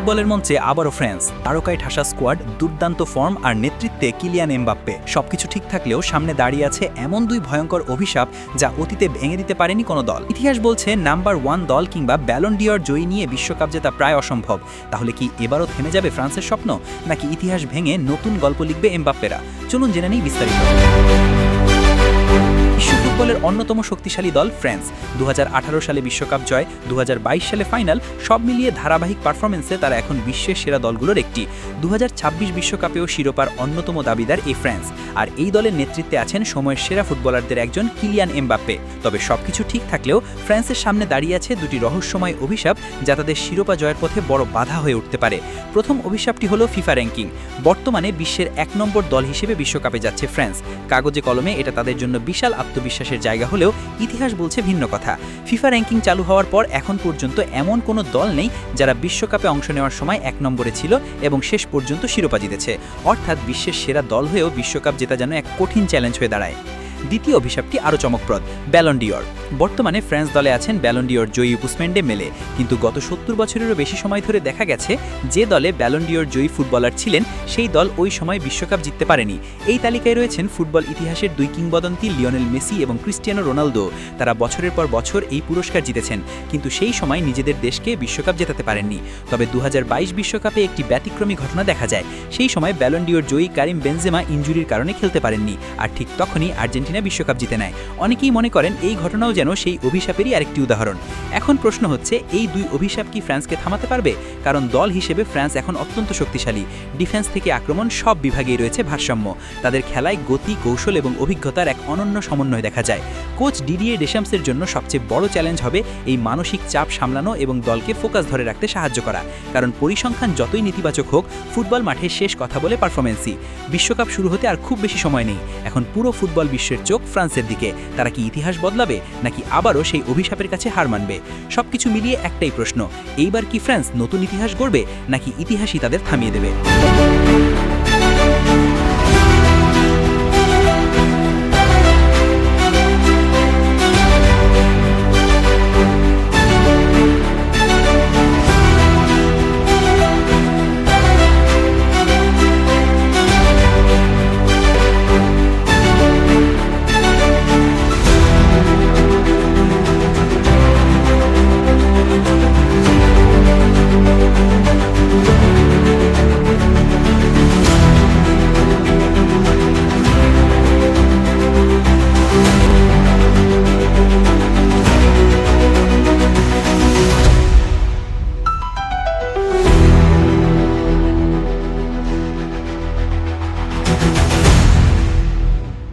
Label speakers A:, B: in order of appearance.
A: ফুটবলের মঞ্চে আবারও ফ্রান্স, তারকায় ঠাসা স্কোয়াড, দুর্দান্ত ফর্ম আর নেতৃত্বে কিলিয়ান এমবাপ্পে। সবকিছু ঠিক থাকলেও সামনে দাঁড়িয়ে আছে এমন দুই ভয়ঙ্কর অভিশাপ যা অতীতে ভেঙে দিতে পারেনি কোনো দল। ইতিহাস বলছে নাম্বার 1 দল কিংবা ব্যালন ডিওর জয়ী নিয়ে বিশ্বকাপ জেতা প্রায় অসম্ভব। তাহলে কি এবারও থেমে যাবে ফ্রান্সের স্বপ্ন, নাকি ইতিহাস ভেঙে নতুন গল্প লিখবে এমবাপ্পেরা? চলুন জেনে নেই বিস্তারিত। বিশ্ব ফুটবলের অন্যতম শক্তিশালী দল ফ্রান্স। 2018 সালে বিশ্বকাপ জয়, 2022 সালে ফাইনাল, সব মিলিয়ে ধারাবাহিক পারফরমেন্সে তারা এখন বিশ্বের সেরা দলগুলোর একটি। 2026 বিশ্বকাপেও শিরোপার অন্যতম দাবিদার এই ফ্রান্স। আর এই দলের নেতৃত্বে আছেন সময়ের সেরা ফুটবলারদের একজন কিলিয়ান এমবাপ্পে। তবে সবকিছু ঠিক থাকলেও ফ্রান্সের সামনে দাঁড়িয়ে আছে দুটি রহস্যময় অভিশাপ যা তাদের শিরোপা জয়ের পথে বড় বাধা হয়ে উঠতে পারে। প্রথম অভিশাপটি হলো ফিফা র্যাঙ্কিং। বর্তমানে বিশ্বের 1 নম্বর দল হিসেবে বিশ্বকাপে যাচ্ছে ফ্রান্স। কাগজে কলমে এটা তাদের জন্য বিশাল আত্মবিশ্বাসের জায়গা হলেও ইতিহাস বলছে ভিন্ন কথা। ফিফা র্যাঙ্কিং চালু হওয়ার পর এখন পর্যন্ত এমন কোনো দল নেই যারা বিশ্বকাপে অংশ নেওয়ার সময় 1 নম্বরে ছিল এবং শেষ পর্যন্ত শিরোপা জিতেছে। অর্থাৎ বিশ্বের সেরা দল হয়েও বিশ্বকাপ জেতা যেন এক কঠিন চ্যালেঞ্জ হয়ে দাঁড়ায়। দ্বিতীয় অভিশাপটি আরও চমকপ্রদ, ব্যালন ডিওর। বর্তমানে ফ্রান্স দলে আছেন ব্যালন ডিওর জয়ী উসমান ডেম্বেলে। কিন্তু গত 70 বছরেরও বেশি সময় ধরে দেখা গেছে যে দলে ব্যালন ডিওর জয়ী ফুটবলার ছিলেন সেই দল ওই সময় বিশ্বকাপ জিততে পারেনি। এই তালিকায় রয়েছেন ফুটবল ইতিহাসের দুই কিংবদন্তি লিওনেল মেসি এবং ক্রিস্টিয়ানো রোনালদো। তারা বছরের পর বছর এই পুরস্কার জিতেছেন, কিন্তু সেই সময় নিজেদের দেশকে বিশ্বকাপ জেতাতে পারেননি। তবে 2022 বিশ্বকাপে একটি ব্যতিক্রমী ঘটনা দেখা যায়। সেই সময় ব্যালন ডিওর জয়ী কারিম বেনজেমা ইনজুরির কারণে খেলতে পারেননি, আর ঠিক তখনই আর্জেন্টিনা বিশ্বকাপ জিতে নেয়। অনেকেই মনে করেন এই ঘটনাও যেন সেই অভিশাপেরই আরেকটি উদাহরণ। এখন প্রশ্ন হচ্ছে, এই দুই অভিশাপ কি ফ্রান্সকে থামাতে পারবে? কারণ দল হিসেবে ফ্রান্স এখন অত্যন্ত শক্তিশালী। ডিফেন্স থেকে আক্রমণ সব বিভাগেই রয়েছে ভারসাম্য। তাদের খেলায় গতি, কৌশল এবং অভিজ্ঞতার এক অনন্য সমন্বয় দেখা যায়। কোচ ডিডিয়ে ডেশাম্পসের জন্য সবচেয়ে বড় চ্যালেঞ্জ হবে এই মানসিক চাপ সামলানো এবং দলকে ফোকাস ধরে রাখতে সাহায্য করা। কারণ পরিসংখ্যান যতই নেতিবাচক হোক, ফুটবল মাঠে শেষ কথা বলে পারফরমেন্সই। বিশ্বকাপ শুরু হতে আর খুব বেশি সময় নেই। এখন পুরো ফুটবল বিশ্বের চোখ ফ্রান্সের দিকে। তারা কি ইতিহাস বদলাবে, নাকি আবারও সেই অভিশাপের কাছে হার মানবে? সবকিছু মিলিয়ে একটাই প্রশ্ন, এইবার কি ফ্রান্স নতুন ইতিহাস গড়বে, নাকি ইতিহাসই তাদের থামিয়ে দেবে?